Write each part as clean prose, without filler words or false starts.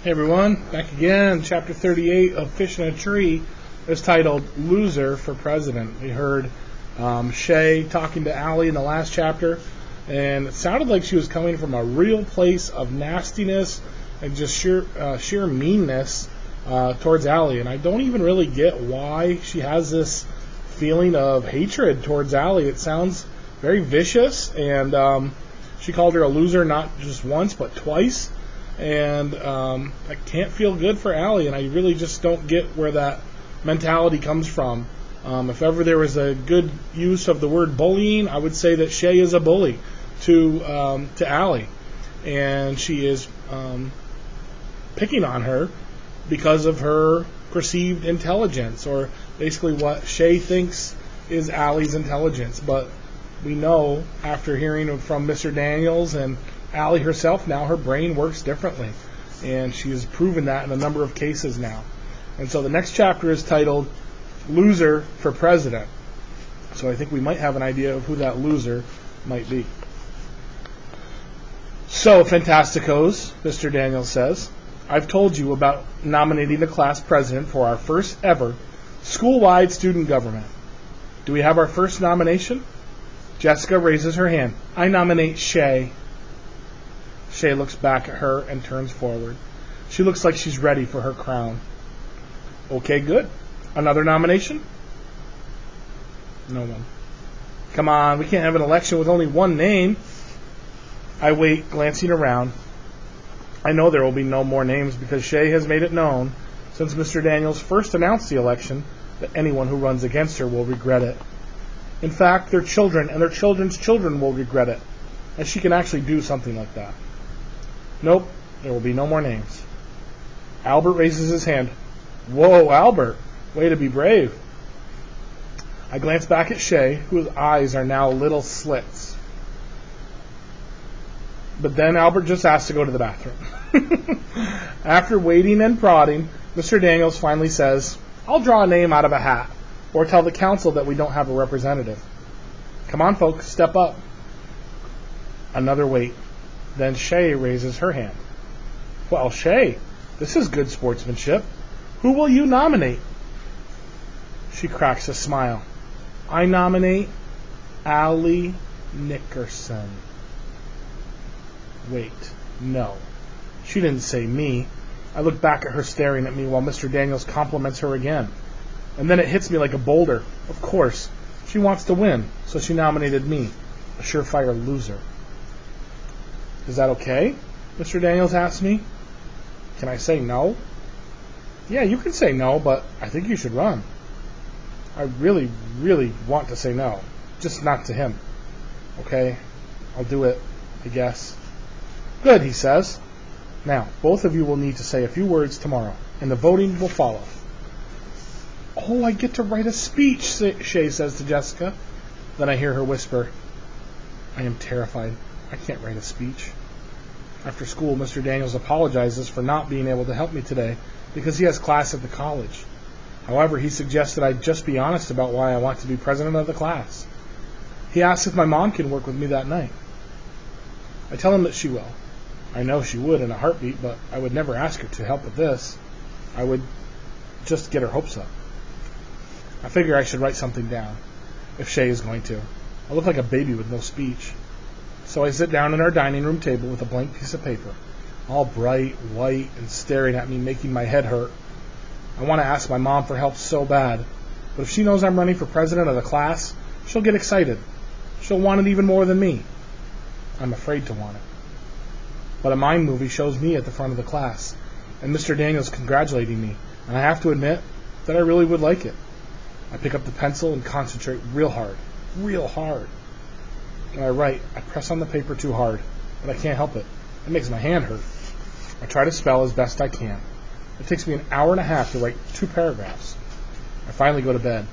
Hey everyone, back again. Chapter 38 of Fish in a Tree is titled Loser for President. We heard Shay talking to Allie in the last chapter, and it sounded like she was coming from a real place of nastiness and just sheer meanness towards Allie. And I don't even really get why she has this feeling of hatred towards Allie. It sounds very vicious, and she called her a loser not just once but twice. And I can't feel good for Allie, and I really just don't get where that mentality comes from. If ever there was a good use of the word bullying, I would say that Shay is a bully to Allie, and she is picking on her because of her perceived intelligence, or basically what Shay thinks is Allie's intelligence. But we know, after hearing from Mr. Daniels and Allie herself now, her brain works differently, and she has proven that in a number of cases now. And so the next chapter is titled Loser for President. So I think we might have an idea of who that loser might be. So, Fantasticos, Mr. Daniels says, I've told you about nominating the class president for our first ever school-wide student government. Do we have our first nomination? Jessica raises her hand. I nominate Shay. Shay looks back at her and turns forward. She looks like she's ready for her crown. Okay, good. Another nomination? No one. Come on, we can't have an election with only one name. I wait, glancing around. I know there will be no more names because Shay has made it known, since Mr. Daniels first announced the election, that anyone who runs against her will regret it. In fact, their children and their children's children will regret it, and she can actually do something like that. Nope, there will be no more names. Albert raises his hand. Whoa, Albert, way to be brave. I glance back at Shay, whose eyes are now little slits. But then Albert just asked to go to the bathroom. After waiting and prodding, Mr. Daniels finally says, I'll draw a name out of a hat, or tell the council that we don't have a representative. Come on, folks, step up. Another wait. Then Shay raises her hand. Well, Shay, this is good sportsmanship. Who will you nominate? She cracks a smile. I nominate Allie Nickerson. Wait, no. She didn't say me. I look back at her staring at me while Mr. Daniels compliments her again. And then it hits me like a boulder. Of course, she wants to win, so she nominated me, a surefire loser. Is that okay? Mr. Daniels asks me. Can I say no? Yeah, you can say no, but I think you should run. I really, really want to say no, just not to him. Okay, I'll do it, I guess. Good, he says. Now, both of you will need to say a few words tomorrow, and the voting will follow. Oh, I get to write a speech, Shay says to Jessica. Then I hear her whisper, I am terrified. I can't write a speech. After school, Mr. Daniels apologizes for not being able to help me today because he has class at the college. However, he suggests that I just be honest about why I want to be president of the class. He asks if my mom can work with me that night. I tell him that she will. I know she would in a heartbeat, but I would never ask her to help with this. I would just get her hopes up. I figure I should write something down, if Shay is going to. I look like a baby with no speech. So I sit down at our dining room table with a blank piece of paper, all bright, white, and staring at me, making my head hurt. I want to ask my mom for help so bad, but if she knows I'm running for president of the class, she'll get excited. She'll want it even more than me. I'm afraid to want it. But a mind movie shows me at the front of the class, and Mr. Daniels congratulating me, and I have to admit that I really would like it. I pick up the pencil and concentrate real hard. When I write, I press on the paper too hard, but I can't help it. It makes my hand hurt. I try to spell as best I can. It takes me an hour and a half to write 2 paragraphs. I finally go to bed,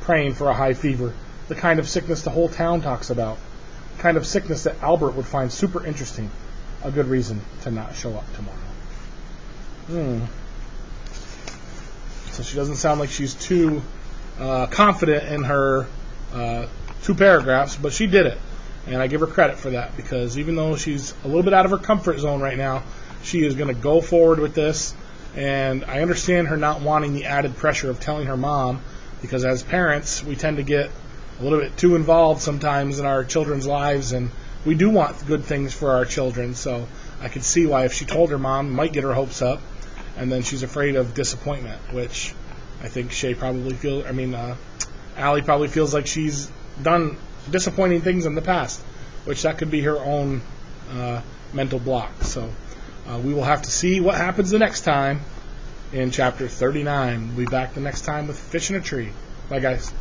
praying for a high fever, the kind of sickness the whole town talks about, the kind of sickness that Albert would find super interesting, a good reason to not show up tomorrow. So she doesn't sound like she's too confident in her 2 paragraphs, but she did it. And I give her credit for that, because even though she's a little bit out of her comfort zone right now, she is going to go forward with this. And I understand her not wanting the added pressure of telling her mom, because as parents, we tend to get a little bit too involved sometimes in our children's lives, and we do want good things for our children. So I could see why if she told her mom, it might get her hopes up, and then she's afraid of disappointment, which I think Allie probably feels like she's done disappointing things in the past, which that could be her own mental block. So we will have to see what happens the next time in Chapter 39. We'll be back the next time with Fish in a Tree. Bye, guys.